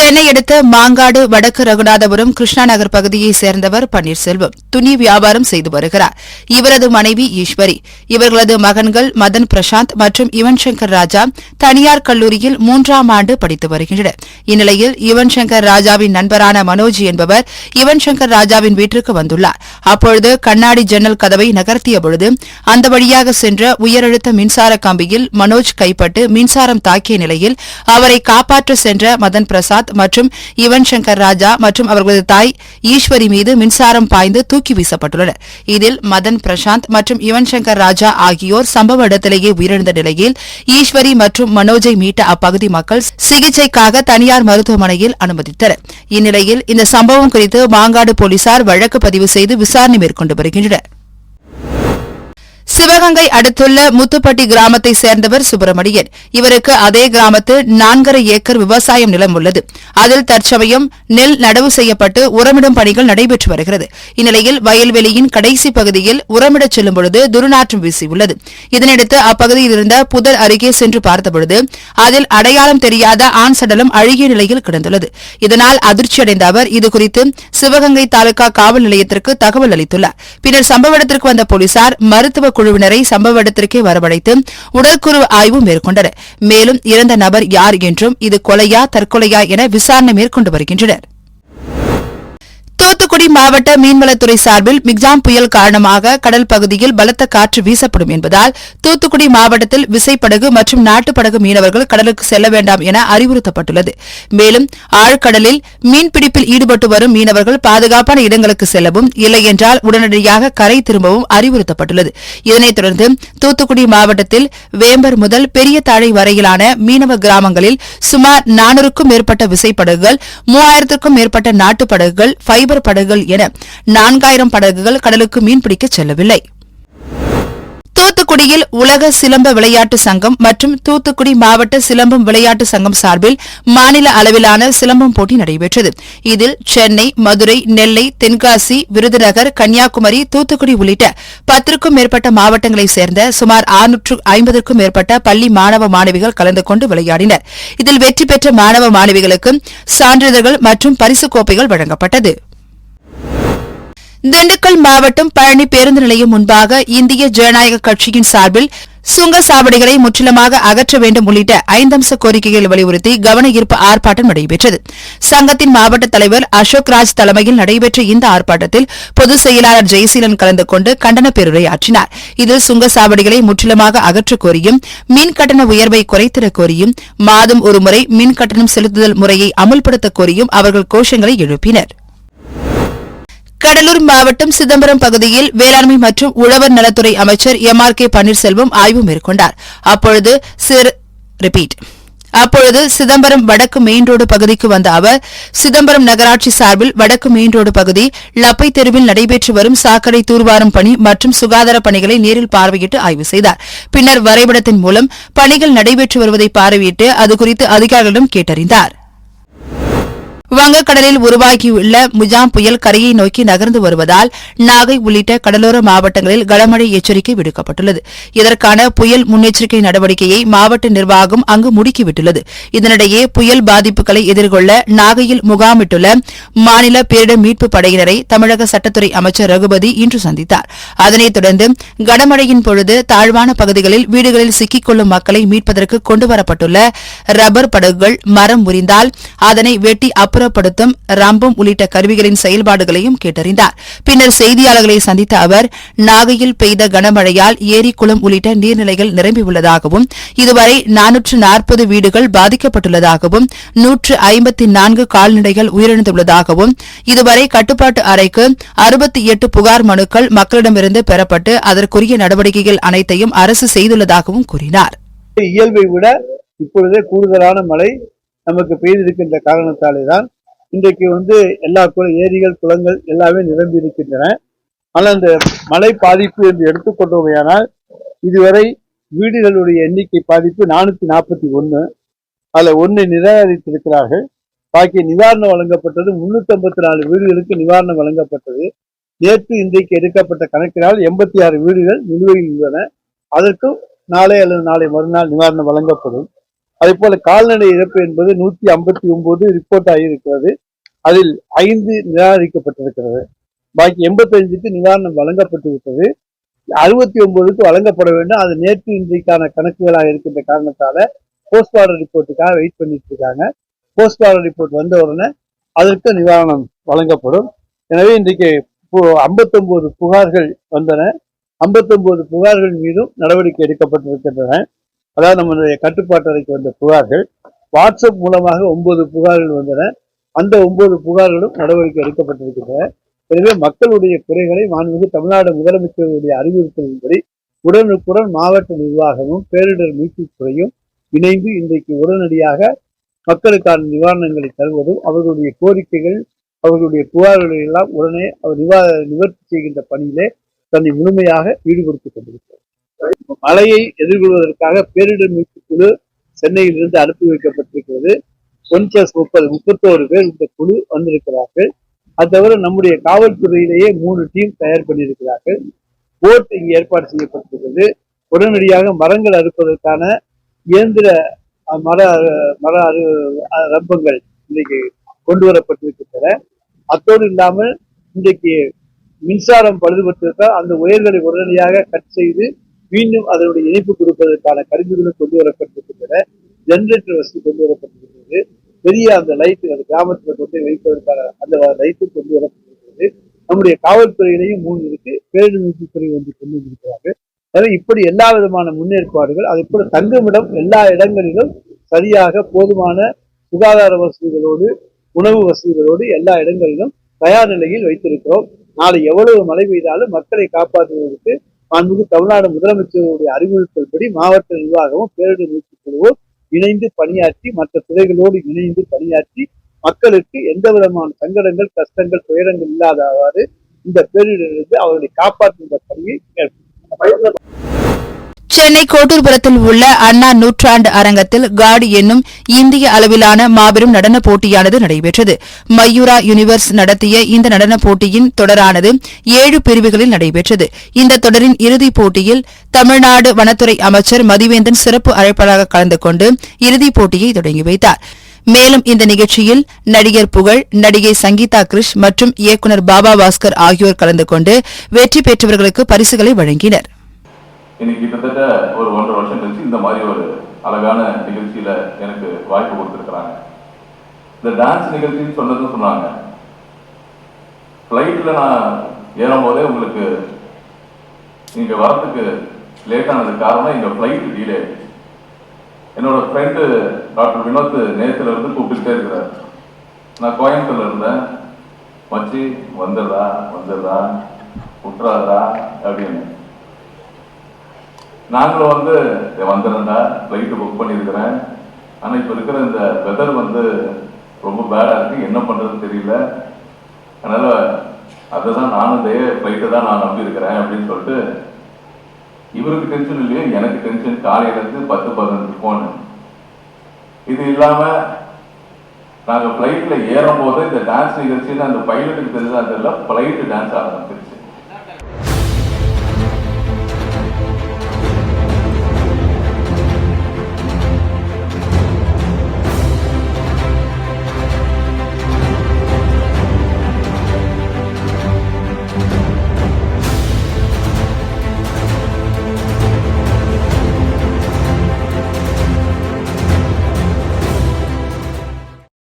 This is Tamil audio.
சென்னை அடுத்த மாங்காடு வடக்கு ரகுநாதபுரம் கிருஷ்ணா நகர் பகுதியைச் சேர்ந்தவர் பன்னீர்செல்வம் துணி வியாபாரம் செய்து வருகிறார். இவரது மனைவி ஈஸ்வரி, இவர்களது மகன்கள் மதன் பிரசாந்த் மற்றும் யுவன் சங்கர் ராஜா தனியார் கல்லூரியில் 3ஆம் ஆண்டு படித்து வருகின்றனர். இந்நிலையில் யுவன் சங்கர் ராஜாவின் நண்பரான மனோஜ் என்பவர் யுவன் சங்கர் ராஜாவின் வீட்டிற்கு வந்துள்ளார். அப்பொழுது கண்ணாடி ஜன்னல் கதவை நகர்த்தியபொழுது அந்த வழியாக சென்ற உயரழுத்த மின்சார கம்பியில் மனோஜ் கைப்பட்டு மின்சாரம் தாக்கிய நிலையில் அவரை காப்பாற்ற சென்ற மதன் பிரசாத் மற்றும் யுவன் சங்கர் ராஜா மற்றும் அவர்களது தாய் ஈஸ்வரி மீது மின்சாரம் பாய்ந்து தூக்கி வீசப்பட்டுள்ளனர். இதில் மதன் பிரசாந்த் மற்றும் யுவன் சங்கர் ராஜா ஆகியோர் சம்பவ இடத்திலேயே உயிரிழந்த நிலையில் ஈஸ்வரி மற்றும் மனோஜை மீட்ட அப்பகுதி மக்கள் சிகிச்சைக்காக தனியார் மருத்துவமனையில் அனுமதித்தனர். இந்நிலையில் இந்த சம்பவம் குறித்து மாங்காடு போலீசார் வழக்கு பதிவு செய்து விசாரணை மேற்கொண்டு வருகின்றனர். சிவகங்கை அடுத்துள்ள முத்துப்பட்டி கிராமத்தைச் சேர்ந்தவர் சுப்பிரமணியன். இவருக்கு அதே கிராமத்தில் 4½ ஏக்கர் விவசாயம் நிலம் உள்ளது. அதில் தற்சமயம் நெல் நடவு செய்யப்பட்டு உரமிடும் பணிகள் நடைபெற்று வருகிறது. இந்நிலையில் வயல்வெளியின் கடைசி பகுதியில் உரமிடச் செல்லும்பொழுது துர்நாற்றம் வீசியுள்ளது. இதனையடுத்து அப்பகுதியில் இருந்த புதர் அருகே சென்று பார்த்தபொழுது அதில் அடையாளம் தெரியாத ஆண் சடலம் அழுகிய நிலையில் கிடந்துள்ளது. இதனால் அதிர்ச்சியடைந்த அவர் இதுகுறித்து சிவகங்கை தாலுகா காவல் நிலையத்திற்கு தகவல் அளித்துள்ளார். பின்னர் சம்பவ இடத்திற்கு வந்த போலீசார் மருத்துவ குழுவினரை சம்பவ இடத்திற்கே வரவழைத்து உடற்கூறு ஆய்வு மேற்கொண்டனர். மேலும் இறந்த நபர் யார் என்றும் இது கொலையா தற்கொலையா என விசாரணை மேற்கொண்டு வருகின்றனர். தூத்துக்குடி மாவட்ட மீன்வளத்துறை சார்பில் மிக்ஜாம் புயல் காரணமாக கடல் பகுதியில் பலத்த காற்று வீசப்படும் என்பதால் தூத்துக்குடி மாவட்டத்தில் விசைப்படகு மற்றும் நாட்டுப்படகு மீனவர்கள் கடலுக்கு செல்ல வேண்டாம் என அறிவுறுத்தப்பட்டுள்ளது. மேலும் ஆழ்கடலில் மீன்பிடிப்பில் ஈடுபட்டு வரும் மீனவர்கள் பாதுகாப்பான இடங்களுக்கு செல்லவும் இல்லையென்றால் உடனடியாக கரை திரும்பவும் அறிவுறுத்தப்பட்டுள்ளது. இதனைத் தொடர்ந்து தூத்துக்குடி மாவட்டத்தில் வேம்பர் முதல் பெரிய தாழை வரையிலான மீனவ கிராமங்களில் சுமார் 400க்கும் மேற்பட்ட விசைப்படகுகள், 3000க்கும் மேற்பட்ட நாட்டுப்படகுகள், ஃபைபர் படகுகள் என 4000 படகுகள் கடலுக்கு மீன்பிடிக்க செல்லவில்லை. தூத்துக்குடியில் உலக சிலம்ப விளையாட்டு சங்கம் மற்றும் தூத்துக்குடி மாவட்ட சிலம்பம் விளையாட்டு சங்கம் சார்பில் மாநில அளவிலான சிலம்பம் போட்டி நடைபெற்றது. இதில் சென்னை, மதுரை, நெல்லை, தென்காசி, விருதுநகர், கன்னியாகுமரி, தூத்துக்குடி உள்ளிட்ட 10க்கும் மேற்பட்ட மாவட்டங்களைச் சேர்ந்த சுமார் 650க்கும் மேற்பட்ட பள்ளி மாணவ மாணவிகள் கலந்து கொண்டு விளையாடினர். இதில் வெற்றி பெற்ற மாணவ மாணவிகளுக்கு சான்றிதழ்கள் மற்றும் பரிசுக் கோப்பைகள் வழங்கப்பட்டது. திண்டுக்கல் மாவட்டம் பழனி பேருந்து நிலையம் முன்பாக இந்திய ஜனநாயக கட்சியின் சார்பில் சுங்கச்சாவடிகளை முற்றிலுமாக அகற்ற வேண்டும் உள்ளிட்ட 5 அம்ச கோரிக்கைகளை வலியுறுத்தி கவன ஈர்ப்பு ஆர்ப்பாட்டம் நடைபெற்றது. சங்கத்தின் மாவட்ட தலைவர் அசோக் ராஜ் தலைமையில் நடைபெற்ற இந்த ஆர்ப்பாட்டத்தில் பொதுச் செயலாளர் ஜெயசீலன் கலந்து கொண்டு கண்டன பேருரையாற்றினார். இதில் சுங்கச்சாவடிகளை முற்றிலுமாக அகற்றக் கோரியும், மின் கட்டண உயர்வை குறைத்திடக் கோரியும், மாதம் ஒருமுறை மின் கட்டணம் செலுத்துதல் முறையை அமல்படுத்தக் கோரியும் அவர்கள் கோஷங்களை எழுப்பினர். கடலூர் மாவட்டம் சிதம்பரம் பகுதியில் வேளாண்மை மற்றும் உழவர் நலத்துறை அமைச்சர் எம்.ஆர்.கே. பன்னீர்செல்வம் ஆய்வு மேற்கொண்டார். அப்பொழுது சிதம்பரம் வடக்கு மெயின் ரோடு பகுதிக்கு வந்த அவர் சிதம்பரம் நகராட்சி சார்பில் வடக்கு மெயின் ரோடு பகுதி லப்பை தெருவில் நடைபெற்று வரும் சாக்கடை தூர்வாரும் பணி மற்றும் சுகாதார பணிகளை நேரில் பார்வையிட்டு ஆய்வு செய்தார். பின்னர் வரைபடத்தின் மூலம் பணிகள் நடைபெற்று வருவதை பார்வையிட்டு அதுகுறித்து அதிகாரிகளிடம் கேட்டறிந்தார். வங்கக்கடலில் உருவாகியுள்ள முஜாம் புயல் கரையை நோக்கி நகர்ந்து வருவதால் நாகை உள்ளிட்ட கடலோர மாவட்டங்களில் கனமழை எச்சரிக்கை விடுக்கப்பட்டுள்ளது. இதற்கான புயல் முன்னெச்சரிக்கை நடவடிக்கையை மாவட்ட நிர்வாகம் அங்கு முடுக்கிவிட்டுள்ளது. இதனிடையே புயல் பாதிப்புகளை எதிர்கொள்ள நாகையில் முகாமிட்டுள்ள மாநில பேரிடர் மீட்புப் படையினரை தமிழக சட்டத்துறை அமைச்சர் ரகுபதி இன்று சந்தித்தார். அதனைத் தொடர்ந்து கனமழையின் பொழுது தாழ்வான பகுதிகளில் வீடுகளில் சிக்கிக் கொள்ளும் மக்களை மீட்பதற்கு கொண்டுவரப்பட்டுள்ள ரப்பர் படகுகள் மரம் முறிந்தால் அதனை வெட்டி அப்புறப்படுத்தும் ரம்பம் உள்ளிட்ட கருவிகளின் செயல்பாடுகளையும் கேட்டறிந்தார். பின்னர் செய்தியாளர்களை சந்தித்த அவர் நாகையில் பெய்த கனமழையால் ஏரி, குளம் உள்ளிட்ட நீர்நிலைகள் நிரம்பியுள்ளதாகவும் இதுவரை 440 வீடுகள் பாதிக்கப்பட்டுள்ளதாகவும் 154 கால்நடைகள் உயிரிழந்துள்ளதாகவும் இதுவரை கட்டுப்பாட்டு அறைக்கு 68 புகார் மனுக்கள் மக்களிடமிருந்து பெறப்பட்டு அதற்குரிய நடவடிக்கைகள் அனைத்தையும் அரசு செய்துள்ளதாகவும் கூறினார். இயல்பை விட இப்பொழுதே கூடுதலான மழை நமக்கு பெய்திருக்கின்ற காரணத்தாலே தான் இன்றைக்கு எல்லா ஏரிகள், குளங்கள் எல்லாமே நிரம்பி இருக்கின்றன. ஆனால் அந்த மழை பாதிப்பு என்று எடுத்துக்கொண்டோமையானால் இதுவரை வீடுகளுடைய எண்ணிக்கை பாதிப்பு 441. அதில் 1 நிராகரித்திருக்கிறார்கள். பாக்கி நிவாரணம் வழங்கப்பட்டது 354 வீடுகளுக்கு நிவாரணம் வழங்கப்பட்டது. நேற்று இன்றைக்கு எடுக்கப்பட்ட கணக்கினால் 86 வீடுகள் நிலுவையில் உள்ளன. அதற்கும் நாளை அல்லது நாளை மறுநாள் நிவாரணம் வழங்கப்படும். அதே போல கால்நடை இறப்பு என்பது 159 ரிப்போர்ட் ஆகியிருக்கிறது. அதில் 5 நிராகரிக்கப்பட்டிருக்கிறது. பாக்கி 85க்கு நிவாரணம் வழங்கப்பட்டு விட்டது. 69க்கு வழங்கப்பட வேண்டும். அது நேற்று இன்றைக்கான கணக்குகளாக இருக்கின்ற காரணத்தால போஸ்ட்மார்டம் ரிப்போர்ட்டுக்காக வெயிட் பண்ணிட்டு இருக்காங்க. போஸ்ட்மார்டம் ரிப்போர்ட் வந்த உடனே அதற்கு நிவாரணம் வழங்கப்படும். எனவே இன்றைக்கு 59 புகார்கள் வந்தன. 59 புகார்கள் மீதும் நடவடிக்கை எடுக்கப்பட்டிருக்கின்றன. அதாவது நம்முடைய கட்டுப்பாட்டு அறைக்கு வந்த புகார்கள். வாட்ஸ்அப் மூலமாக 9 புகார்கள் வந்தன. அந்த 9 புகார்களும் நடவடிக்கை எடுக்கப்பட்டிருக்கின்றன. எனவே மக்களுடைய குறைகளை மாண்புமிகு தமிழ்நாடு முதலமைச்சருடைய அறிவுறுத்தலின்படி உடனுக்குடன் மாவட்ட நிர்வாகமும் பேரிடர் மீட்புத் துறையும் இணைந்து இன்றைக்கு உடனடியாக மக்களுக்கான நிவாரணங்களை தருவதும் அவர்களுடைய கோரிக்கைகள் அவர்களுடைய புகார்களை எல்லாம் உடனே நிவர்த்தி செய்கின்ற பணியிலே தன்னை முழுமையாக ஈடுபடுத்திக் கொண்டிருக்கிறார். மழையை எதிர்கொள்வதற்காக பேரிடர் மீட்பு குழு சென்னையிலிருந்து அனுப்பி வைக்கப்பட்டிருக்கிறது. 1+30 பேர் இந்த குழு வந்திருக்கிறார்கள். அது தவிர நம்முடைய காவல்துறையிலேயே 3 டீம் தயார் பண்ணியிருக்கிறார்கள். போட் இங்கு ஏற்பாடு செய்யப்பட்டிருக்கிறது. உடனடியாக மரங்கள் அறுப்பதற்கான இயந்திர மர ரம்பங்கள் இன்றைக்கு கொண்டு வரப்பட்டிருக்கின்றன. அத்தோடு இல்லாமல் இன்றைக்கு மின்சாரம் பழுதுபட்டிருந்தால் அந்த ஒயர்களை உடனடியாக கட் செய்து மீண்டும் அதனுடைய இணைப்பு கொடுப்பதற்கான கருவிகளும் கொண்டு வரப்பட்டிருக்கின்றன. ஜெனரேட்டர் வசதி கொண்டு வரப்பட்டிருக்கிறது. பெரிய அந்த லைட்டு அந்த கிராமத்தில் கொண்டு வைப்பதற்கான அந்த லைட்டும் கொண்டு வரப்பட்டிருக்கிறது. நம்முடைய காவல்துறையிலையும் 3 இருக்கு. பேரிடர் மீட்புத் துறை வந்து கொண்டு வந்திருக்கிறார்கள். எனவே இப்படி எல்லா விதமான முன்னேற்பாடுகள், அதே போல தங்குமிடம் எல்லா இடங்களிலும் சரியாக போதுமான சுகாதார வசதிகளோடு உணவு வசதிகளோடு எல்லா இடங்களிலும் தயார் நிலையில் வைத்திருக்கிறோம். நாளை எவ்வளவு மழை பெய்தாலும் மக்களை காப்பாற்றுவதற்கு மாண்புமிகு தமிழ்நாடு முதலமைச்சருடைய அறிவுறுத்தல்படி மாவட்ட நிர்வாகமும் பேரிடர் மீட்புக் குழுவும் இணைந்து பணியாற்றி மற்ற துறைகளோடு இணைந்து பணியாற்றி மக்களுக்கு எந்த விதமான சங்கடங்கள் கஷ்டங்கள் துயரங்கள் இல்லாதவாறு இந்த பேரிடரிலிருந்து அவர்களை காப்பாற்றுகின்ற பணியை சென்னை கோட்டூர்புரத்தில் உள்ள அண்ணா நூற்றாண்டு அரங்கத்தில் காட் என்னும் இந்திய அளவிலான மாபெரும் நடனப் போட்டியானது நடைபெற்றது. மயூரா யூனிவர்ஸ் நடத்திய இந்த நடனப் போட்டியின் தொடரானது 7 பிரிவுகளில் நடைபெற்றது. இந்த தொடரின் இறுதிப் போட்டியில் தமிழ்நாடு வனத்துறை அமைச்சர் மதிவேந்தன் சிறப்பு அழைப்பாளராக கலந்து கொண்டு இறுதிப் போட்டியை தொடங்கி வைத்தார். மேலும் இந்த நிகழ்ச்சியில் நடிகர் புகழ், நடிகை சங்கீதா கிருஷ் மற்றும் இயக்குநர் பாபா பாஸ்கர் ஆகியோர் கலந்து கொண்டு வெற்றி பெற்றவர்களுக்கு பரிசுகளை வழங்கினர். இன்னைக்கு கிட்டத்தட்ட ஒரு 1.5 வருஷம் கழிச்சு இந்த மாதிரி ஒரு அழகான நிகழ்ச்சியில எனக்கு வாய்ப்பு கொடுத்துருக்குறாங்க. இந்த டான்ஸ் நிகழ்ச்சின்னு சொன்னதுன்னு சொன்னாங்க. ஃப்ளைட்ல நான் ஏறும் போதே உங்களுக்கு இங்க வரத்துக்கு லேட் ஆனதுக்கு காரணம் எங்க ஃப்ளைட் டிலே ஆயிடுச்சு. என்னோட ஃப்ரெண்டு டாக்டர் வினோத் நேத்துல இருந்து கூப்பிட்டுட்டே இருக்கிறார். நான் கோயம்புத்தூர்ல இருந்தேன். மச்சி வந்துடுறா விட்டுறாதா அப்படின்னு. நாங்களும் வந்துடுறேன்டா, ஃப்ளைட்டு புக் பண்ணியிருக்கிறேன். ஆனால் இப்போ இருக்கிற இந்த வெதர் ரொம்ப பேடாக இருக்குது, என்ன பண்ணுறதுன்னு தெரியல. அதனால் அதை தான் நானும் ஃப்ளைட்டை தான் நான் நம்பியிருக்கிறேன் அப்படின்னு சொல்லிட்டு இவருக்கு டென்ஷன் இல்லையே, எனக்கு டென்ஷன். காலையிலேருந்து 10-15 ஃபோனு. இது இல்லாமல் நாங்கள் ஃப்ளைட்டில் ஏறும் போது இந்த டான்ஸ் நிகழ்ச்சின்னு அந்த பைலட்டுக்கு தெரிஞ்சா தெரியல, ஃப்ளைட்டு டான்ஸ் ஆரம்பிச்சிருச்சு.